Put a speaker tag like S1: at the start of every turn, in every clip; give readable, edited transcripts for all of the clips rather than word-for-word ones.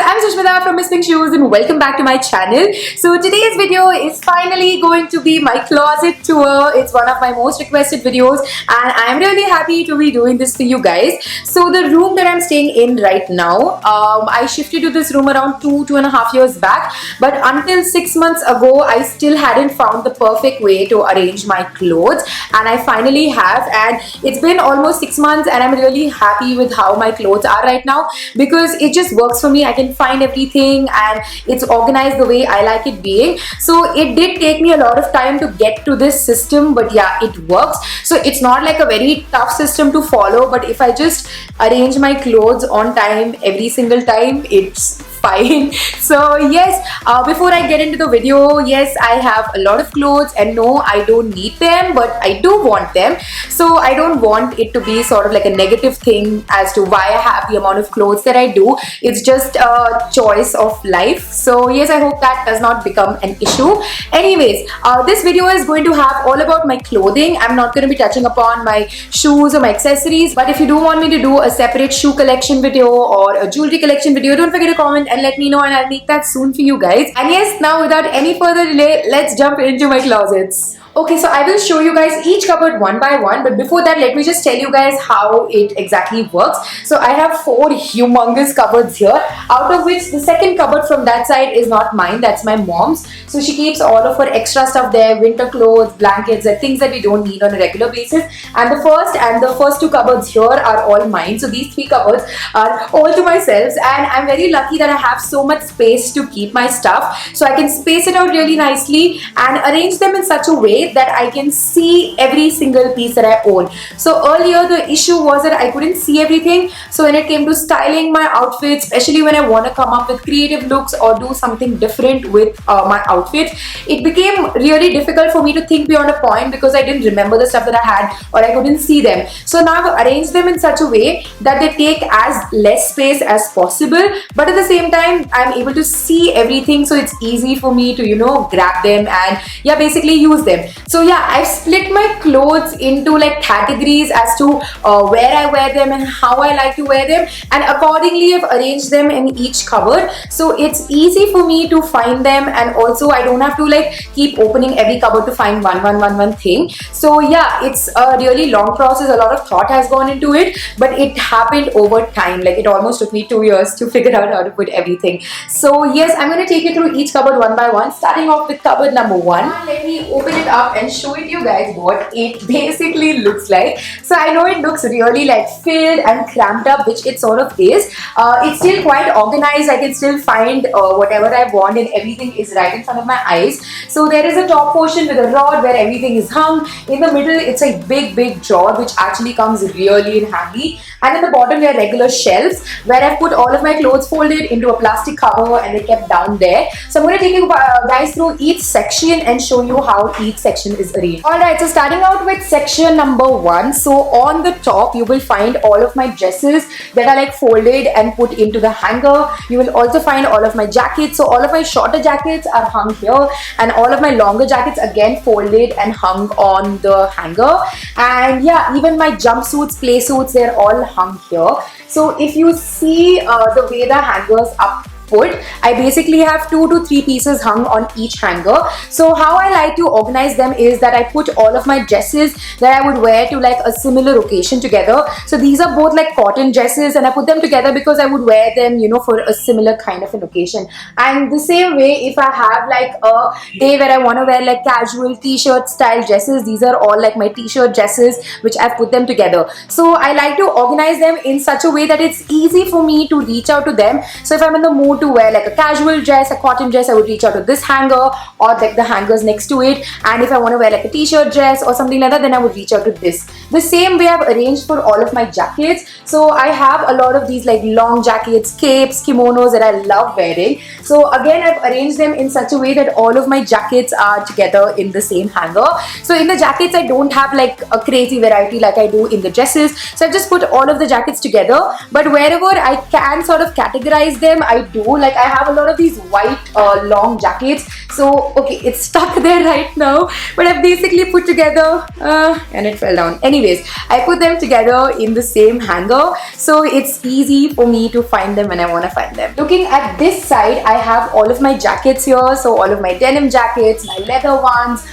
S1: I'm Sushmita from Miss Pink Shoes and welcome back to my channel. So today's video is finally going to be my closet tour. It's one of my most requested videos and I'm really happy to be doing this for you guys. So the room that I'm staying in right now, I shifted to this room around 2.5 years back, but until 6 months ago I still hadn't found the perfect way to arrange my clothes, and I finally have, and it's been almost 6 months and I'm really happy with how my clothes are right now because it just works for me. I can find everything and it's organized the way I like it being. So it did take me a lot of time to get to this system, but yeah, it works. So it's not like a very tough system to follow, but if I just arrange my clothes on time every single time, it's fine. So yes, before I get into the video, yes, I have a lot of clothes and no, I don't need them, but I do want them. So I don't want it to be sort of like a negative thing as to why I have the amount of clothes that I do. It's just a choice of life. So yes, I hope that does not become an issue. Anyways, this video is going to have all about my clothing. I'm not going to be touching upon my shoes or my accessories, but if you do want me to do a separate shoe collection video or a jewelry collection video, don't forget to comment and let me know and I'll make that soon for you guys. And yes, now without any further delay, let's jump into my closets. Okay, so I will show you guys each cupboard one by one, but before that, let me just tell you guys how it exactly works. So I have 4 humongous cupboards here, out of which the second cupboard from that side is not mine, that's my mom's. So she keeps all of her extra stuff there, winter clothes, blankets, and things that we don't need on a regular basis. And the first 2 cupboards here are all mine. So these 3 cupboards are all to myself, and I'm very lucky that I have so much space to keep my stuff. So I can space it out really nicely and arrange them in such a way that I can see every single piece that I own. So earlier the issue was that I couldn't see everything. So when it came to styling my outfits, especially when I want to come up with creative looks or do something different with my outfits, it became really difficult for me to think beyond a point because I didn't remember the stuff that I had or I couldn't see them. So now I've arranged them in such a way that they take as less space as possible, but at the same time I'm able to see everything, so it's easy for me to, you know, grab them and yeah, basically use them. So yeah, I've split my clothes into like categories as to where I wear them and how I like to wear them, and accordingly I've arranged them in each cupboard. So it's easy for me to find them, and also I don't have to like keep opening every cupboard to find one thing. So yeah, it's a really long process. A lot of thought has gone into it, but it happened over time. Like it almost took me 2 years to figure out how to put everything. So yes, I'm going to take you through each cupboard one by one, starting off with cupboard number 1. Let me open it up and show it you guys what it basically looks like. So I know it looks really like filled and cramped up, which it sort of is. It's still quite organized. I can still find whatever I want and everything is right in front of my eyes. So there is a top portion with a rod where everything is hung. In the middle it's a big drawer which actually comes really in handy, and in the bottom there are regular shelves where I've put all of my clothes folded into a plastic cover and they kept down there. So I'm going to take you guys through each section and show you how each section is arranged. Alright, so starting out with section number 1. So on the top you will find all of my dresses that are like folded and put into the hanger. You will also find all of my jackets. So all of my shorter jackets are hung here, and all of my longer jackets again folded and hung on the hanger. And yeah, even my jumpsuits, play suits, they're all hung here. So if you see the way the hangers up put, I basically have 2 to 3 pieces hung on each hanger. So how I like to organize them is that I put all of my dresses that I would wear to like a similar occasion together. So these are both like cotton dresses and I put them together because I would wear them, you know, for a similar kind of an occasion. And the same way, if I have like a day where I want to wear like casual t-shirt style dresses, these are all like my t-shirt dresses which I've put them together. So I like to organize them in such a way that it's easy for me to reach out to them. So if I'm in the mood to wear like a casual dress, a cotton dress, I would reach out to this hanger or like the hangers next to it. And if I want to wear like a t-shirt dress or something like that, then I would reach out to this. The same way I've arranged for all of my jackets. So I have a lot of these like long jackets, capes, kimonos that I love wearing. So again, I've arranged them in such a way that all of my jackets are together in the same hanger. So in the jackets, I don't have like a crazy variety like I do in the dresses. So I've just put all of the jackets together. But wherever I can sort of categorize them, I do. Like I have a lot of these white long jackets. So okay, it's stuck there right now, but I've basically put together and it fell down. anyways, I put them together in the same hanger, so it's easy for me to find them when I want to find them. Looking at this side, I have all of my jackets here, so all of my denim jackets, my leather ones,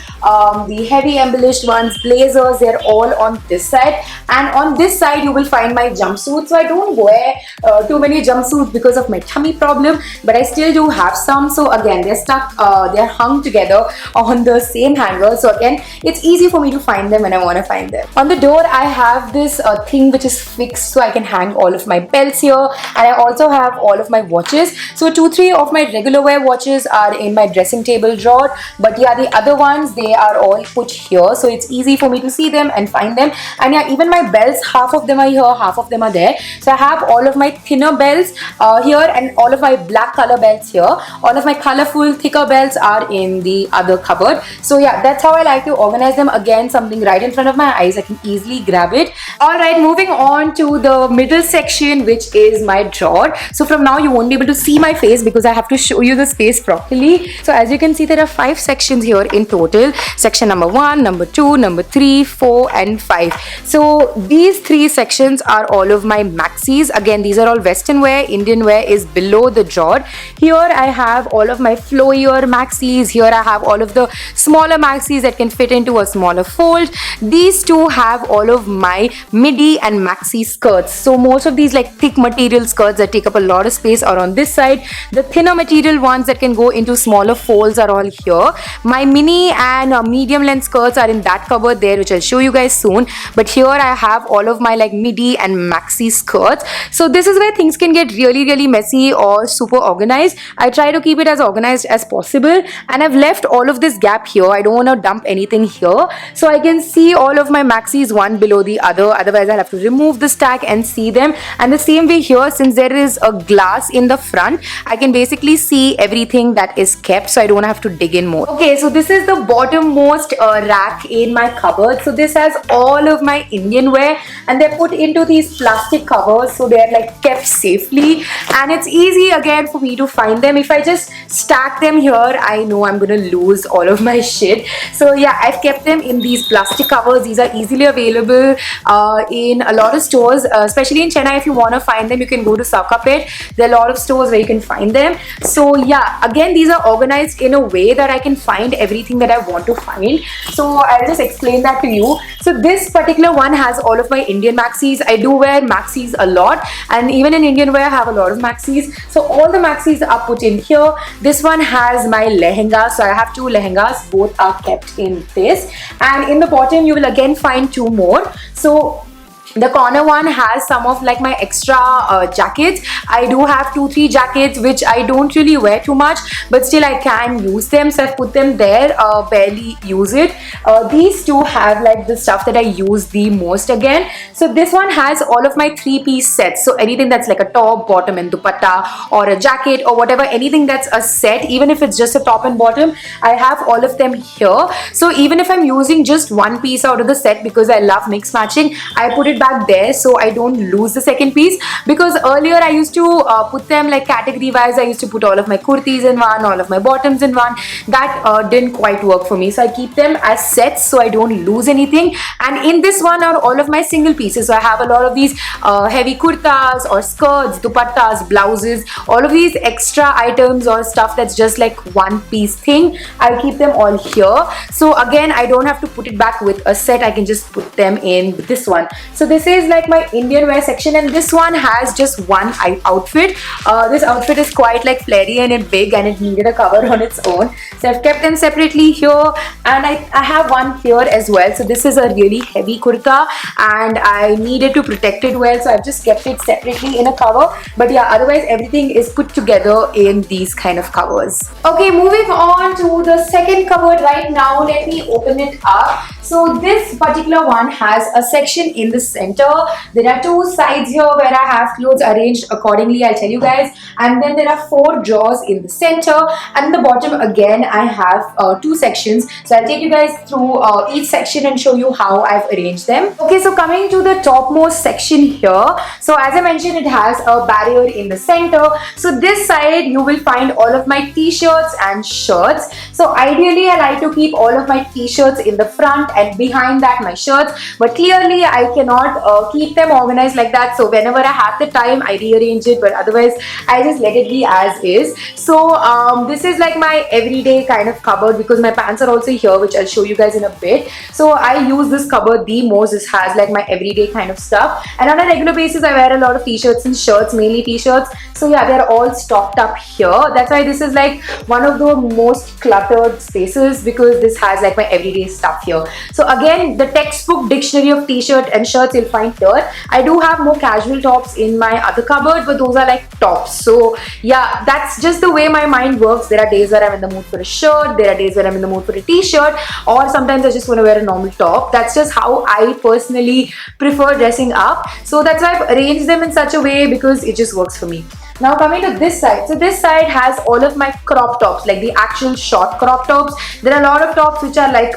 S1: the heavy embellished ones, blazers, they're all on this side. And on this side you will find my jumpsuits. So I don't wear too many jumpsuits because of my tummy problem, but I still do have some. So again, they're stuck, they're hung together on the same hanger, so again it's easy for me to find them when I want to find them. On the door I have this thing which is fixed, so I can hang all of my belts here, and I also have all of my watches. So 2-3 of my regular wear watches are in my dressing table drawer, but yeah, the other ones, they are all put here, so it's easy for me to see them and find them. And yeah, even my belts, half of them are here, half of them are there. So I have all of my thinner belts here, and all of my black color belts here. All of my colorful thicker belts are in the other cupboard. So yeah, that's how I like to organize them. Again, something right in front of my eyes, I can easily grab it. Alright, moving on to the middle section, which is my drawer. So from now you won't be able to see my face because I have to show you the space properly. So as you can see, there are 5 sections here in total. Section number 1, number 2, number 3, 4 and 5. So these 3 sections are all of my maxis. Again, these are all western wear. Indian wear is below the drawer. Here I have all of my flowier maxis. Here I have all of the smaller maxis that can fit into a smaller fold. These two have all of my midi and maxi skirts. So most of these like thick material skirts that take up a lot of space are on this side. The thinner material ones that can go into smaller folds are all here. My mini and medium length skirts are in that cupboard there, which I'll show you guys soon. But here I have all of my like midi and maxi skirts. So this is where things can get really messy or super organized. I try to keep it as organized as possible, and I've left all of this gap here. I don't want to dump anything here, so I can see all of my maxis one below the other. Otherwise I'll have to remove the stack and see them. And the same way here, since there is a glass in the front, I can basically see everything that is kept, so I don't have to dig in more. Okay, so this is the bottommost rack in my cupboard. So this has all of my Indian wear, and they're put into these plastic covers, so they're like kept safely, and it's easy again for me to find them. If I just stack them here, I know I'm gonna lose all of my shit. So yeah, I've kept them in these plastic covers. These are easily available in a lot of stores, especially in Chennai. If you want to find them, you can go to Saukapet. There are a lot of stores where you can find them. So yeah, again, these are organized in a way that I can find everything that I want to find. So I'll just explain that to you. So this particular one has all of my Indian maxis. I do wear maxis a lot, and even in Indian wear I have a lot of maxis. So all the maxis are put in here. This one has my lehenga, so I have 2 lehengas. Both are kept in this, and in the bottom you will again find 2 more. So the corner one has some of like my extra jackets. I do have 2-3 jackets which I don't really wear too much, but still I can use them, so I've put them there. Barely use it. These two have like the stuff that I use the most again. So this one has all of my 3-piece sets. So anything that's like a top, bottom and dupatta, or a jacket or whatever, anything that's a set, even if it's just a top and bottom, I have all of them here. So even if I'm using just one piece out of the set, because I love mix matching, I put it back there so I don't lose the second piece. Because earlier I used to put them like category wise. I used to put all of my kurtis in one, all of my bottoms in one. That didn't quite work for me, so I keep them as sets so I don't lose anything. And in this one are all of my single pieces. So I have a lot of these heavy kurtas or skirts, dupattas, blouses, all of these extra items or stuff that's just like one piece thing. I'll keep them all here. So again, I don't have to put it back with a set. I can just put them in this one. So this is like my Indian wear section, and this one has just one outfit. This outfit is quite like flary and big, and it needed a cover on its own. So I've kept them separately here, and I have one here as well. So this is a really heavy kurta, and I needed to protect it well, so I've just kept it separately in a cover. But yeah, otherwise everything is put together in these kind of covers. Okay, moving on to the second cupboard right now. Let me open it up. So this particular one has a section in the center. There are two sides here where I have clothes arranged accordingly, I'll tell you guys. And then there are 4 drawers in the center, and in the bottom again I have 2 sections. So I'll take you guys through each section and show you how I've arranged them. Okay, so coming to the topmost section here, so as I mentioned, it has a barrier in the center. So this side you will find all of my t-shirts and shirts. So ideally I like to keep all of my t-shirts in the front and behind that my shirts, but clearly I cannot keep them organized like that. So whenever I have the time I rearrange it, but otherwise I just let it be as is. So this is like my everyday kind of cupboard, because my pants are also here, which I'll show you guys in a bit. So I use this cupboard the most. This has like my everyday kind of stuff, and on a regular basis I wear a lot of t-shirts and shirts, mainly t-shirts. So yeah, they're all stocked up here. That's why this is like one of the most cluttered spaces, because this has like my everyday stuff here. So again, the textbook dictionary of t-shirt and shirts you'll find here. I do have more casual tops in my other cupboard, but those are like tops. So yeah, that's just the way my mind works. There are days where I'm in the mood for a shirt, there are days where I'm in the mood for a t-shirt, or sometimes I just want to wear a normal top. That's just how I personally prefer dressing up. So that's why I've arranged them in such a way, because it just works for me. Now coming to this side, so this side has all of my crop tops, like the actual short crop tops. There are a lot of tops which are like,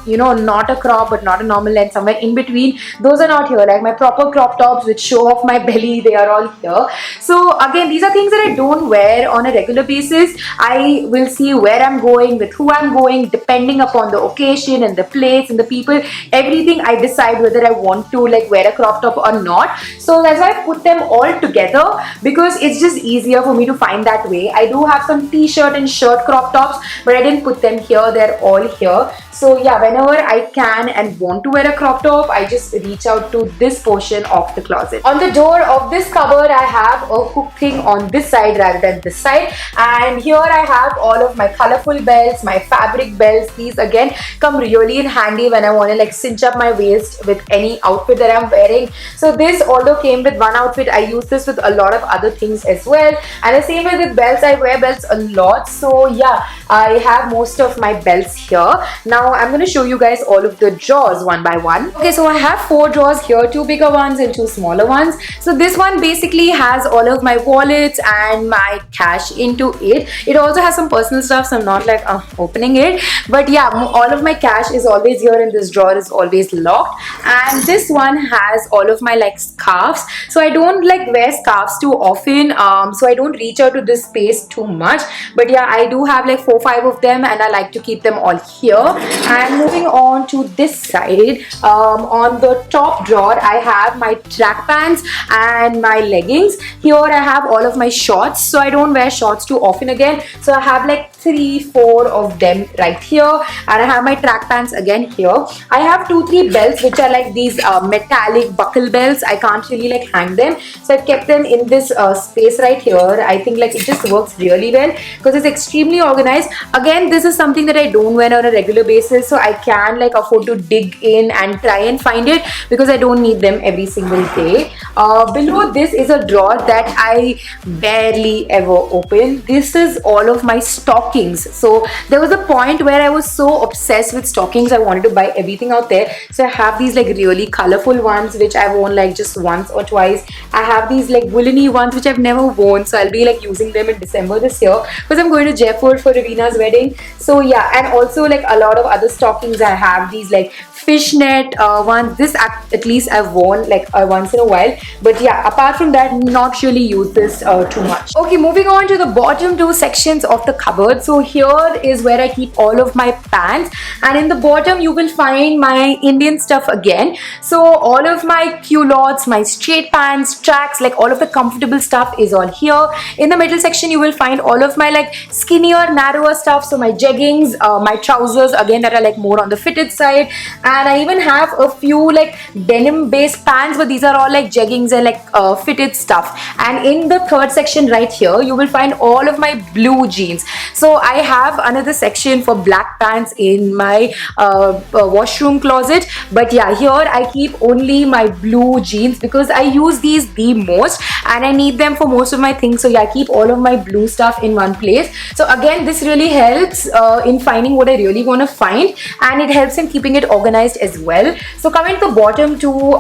S1: you know, not a crop but not a normal length, somewhere in between. Those are not here. Like my proper crop tops which show off my belly, they are all here. So again, these are things that I don't wear on a regular basis. I will see where I'm going, with who I'm going, depending upon the occasion and the place and the people, everything. I decide whether I want to like wear a crop top or not. So that's why I put them all together, because it's just easier for me to find that way. I do have some t-shirt and shirt crop tops, but I didn't put them here. They're all here. So yeah, whenever I can and want to wear a crop top, I just reach out to this portion of the closet. On the door of this cupboard, I have a hook thing on this side rather than this side, and here I have all of my colorful belts, my fabric belts. These again come really in handy when I want to like cinch up my waist with any outfit that I'm wearing. So this, although came with one outfit, I use this with a lot of other things as well. And the same way with belts, I wear belts a lot. So yeah, I have most of my belts here. Now I'm going to show you guys all of the drawers one by one. Okay, so I have 4 drawers here, 2 bigger ones and 2 smaller ones. So this one basically has all of my wallets and my cash into it. It also has some personal stuff, so I'm not like opening it, but yeah, all of my cash is always here, and this drawer is always locked. And this one has all of my like scarves. So I don't like wear scarves too often, so I don't reach out to this space too much, but yeah, I do have like 4-5 of them, and I like to keep them all here. And moving on to this side, on the top drawer I have my track pants and my leggings. Here I have all of my shorts, so I don't wear shorts too often again. So I have like 3-4 of them right here, and I have my track pants again here. I have 2-3 belts which are like these metallic buckle belts. I can't really like hang them, so I've kept them in this space right here. I think like it just works really well because it's extremely organized. Again, this is something that I don't wear on a regular basis, so I can like afford to dig in and try and find it, because I don't need them every single day. Below this is a drawer that I barely ever open. This is all of my stockings. So there was a point where I was so obsessed with stockings, I wanted to buy everything out there. So I have these like really colorful ones which I've worn like just once or twice. I have these like wooleny ones which I've never worn, so I'll be like using them in December this year because I'm going to Jaipur for Ravina's wedding. So yeah, and also like a lot of other stockings. I have these like fishnet ones. This at least I've worn like once in a while, but yeah, apart from that, not really use this too much. Okay, moving on to the bottom 2 sections of the cupboard. So here is where I keep all of my pants, and in the bottom you will find my Indian stuff again. So all of my culottes, my straight pants, tracks, like all of the comfortable stuff is all here. In the middle section you will find all of my like skinnier, narrower stuff. So my jeggings, my trousers again that are like more on the fitted side, and I even have a few like denim based pants, but these are all like jeggings and like fitted stuff. And in the third section right here you will find all of my blue jeans. So I have another section for black pants in my washroom closet, but yeah, here I keep only my blue jeans because I use these the most, and I need them for most of my things. So yeah, I keep all of my blue stuff in one place. So again, this really helps in finding what I really want to find, and it helps in keeping it organized as well. So coming to the bottom two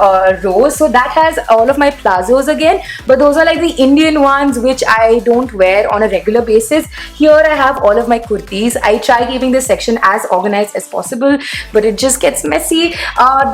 S1: rows, so that has all of my plazos again, but those are like the Indian ones which I don't wear on a regular basis. Here I have all of my kurtis. I try keeping this section as organized as possible, but it just gets messy.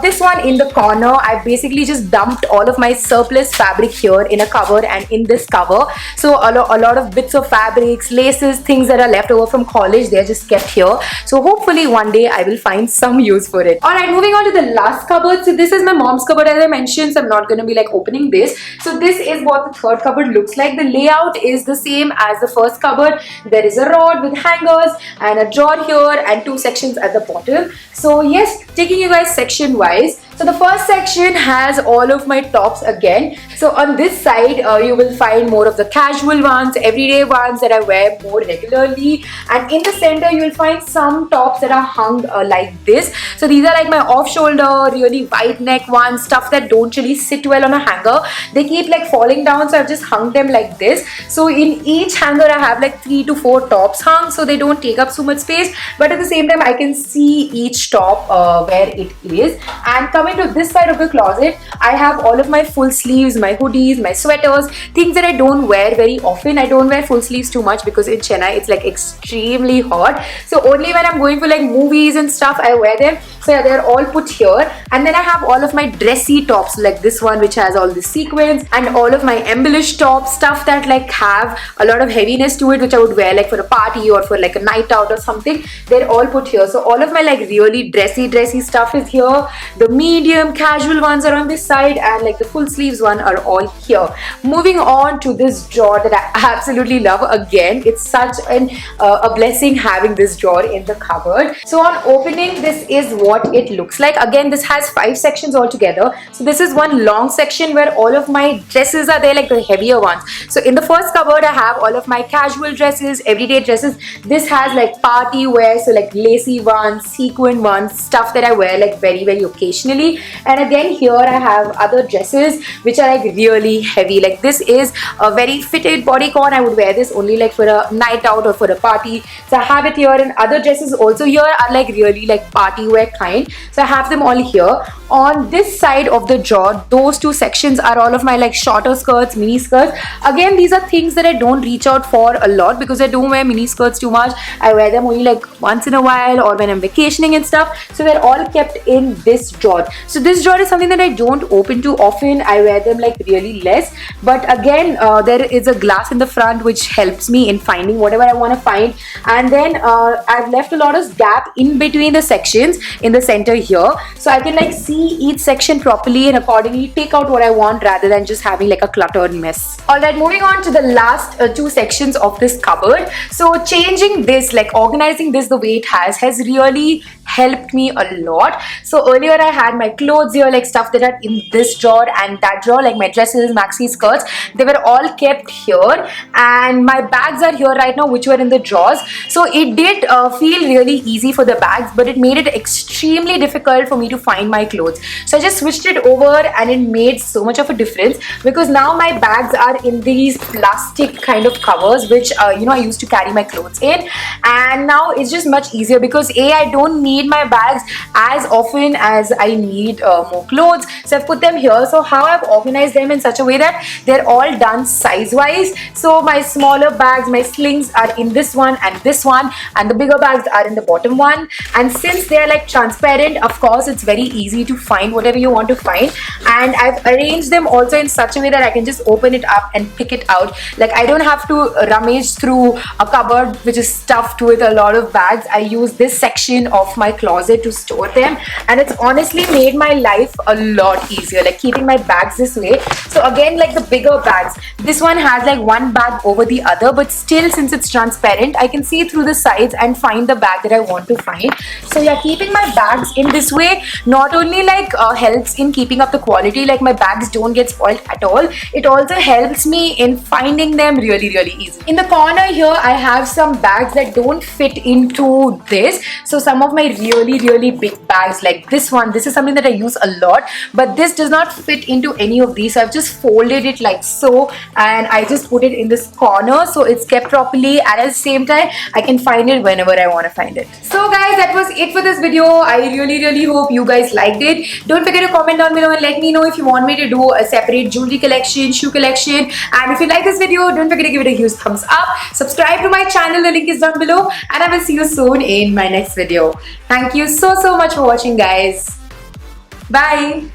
S1: This one in the corner, I basically just dumped all of my surplus fabric here in a cover and in this cover. So a lot of bits of fabrics, laces, things that are left over from college, they're just kept here. So hopefully one day I will find some use for it. Alright, moving on to the last cupboard. So this is my mom's cupboard, as I mentioned, so I'm not going to be like opening this. So this is what the third cupboard looks like. The layout is the same as the first cupboard. There is a rod with hangers and a drawer here and two sections at the bottom. So yes, taking you guys section wise. So the first section has all of my tops again. So on this side, you will find more of the casual ones, everyday ones that I wear more regularly. And in the center, you will find some tops that are hung like this. So these are like my off-shoulder, really wide neck ones, stuff that don't really sit well on a hanger. They keep like falling down, so I've just hung them like this. So in each hanger, I have like 3 to 4 tops hung, so they don't take up so much space. But at the same time, I can see each top where it is. And coming to this side of the closet, I have all of my full sleeves, my hoodies, my sweaters, things that I don't wear very often. I don't wear full sleeves too much because in Chennai it's like extremely hot. So only when I'm going for like movies and stuff I wear them. So yeah, they're all put here. And then I have all of my dressy tops like this one which has all the sequins, and all of my embellished tops, stuff that like have a lot of heaviness to it which I would wear like for a party or for like a night out or something. They're all put here. So all of my like really dressy stuff is here. The medium casual ones are on this side, and like the full sleeves one are all here. Moving on to this drawer that I absolutely love. Again, it's such a blessing having this drawer in the cupboard. So on opening, this is what it looks like. Again, this has 5 sections altogether. So this is one long section where all of my dresses are there, like the heavier ones. So in the first cupboard, I have all of my casual dresses, everyday dresses. This has like party wear, so like lacy ones, sequin ones, stuff that I wear like very occasionally. And again, here I have other dresses which are like really heavy. Like this is a very fitted bodycon. I would wear this only like for a night out or for a party. So I have it here, and other dresses also here are like really like party wear kind. So I have them all here. On this side of the drawer, those 2 sections are all of my like shorter skirts, mini skirts. Again, these are things that I don't reach out for a lot because I don't wear mini skirts too much. I wear them only like once in a while or when I'm vacationing and stuff. So they're all kept in this drawer. So this drawer is something that I don't open too often. I wear them like really less. But again, there is a glass in the front which helps me in finding whatever I want to find. And then I've left a lot of gap in between the sections in the center here. So I can like see each section properly and accordingly take out what I want rather than just having like a cluttered mess. Alright, moving on to the last 2 sections of this cupboard. So changing this, like organizing this the way it has really helped me a lot. So earlier I had my clothes here, like stuff that are in this drawer and that drawer, like my dresses, maxi skirts, they were all kept here, and my bags are here right now which were in the drawers. So it did feel really easy for the bags, but it made it extremely difficult for me to find my clothes. So I just switched it over, and it made so much of a difference because now my bags are in these plastic kind of covers which you know, I used to carry my clothes in, and now it's just much easier because I don't need my bags as often as I need more clothes. So I've put them here. So how I've organized them in such a way that they're all done size wise. So my smaller bags, my slings are in this one and this one, and the bigger bags are in the bottom one. And since they're like transparent, of course it's very easy to find whatever you want to find. And I've arranged them also in such a way that I can just open it up and pick it out. Like I don't have to rummage through a cupboard which is stuffed with a lot of bags. I use this section of my closet to store them, and it's honestly made my life a lot easier, like keeping my bags this way. So again, like the bigger bags, this one has like one bag over the other, but still since it's transparent, I can see through the sides and find the bag that I want to find. So yeah, keeping my bags in this way not only like helps in keeping up the quality, like my bags don't get spoiled at all, it also helps me in finding them really easy. In the corner here, I have some bags that don't fit into this. So some of my really big bags like this one. This is something that I use a lot, but this does not fit into any of these, so I've just folded it like so, and I just put it in this corner so it's kept properly, and at the same time I can find it whenever I want to find it. So guys, that was it for this video. I really hope you guys liked it. Don't forget to comment down below and let me know if you want me to do a separate jewelry collection, shoe collection, and if you like this video, don't forget to give it a huge thumbs up. Subscribe to my channel, the link is down below, and I will see you soon in my next video. Thank you so much for watching, guys. Bye.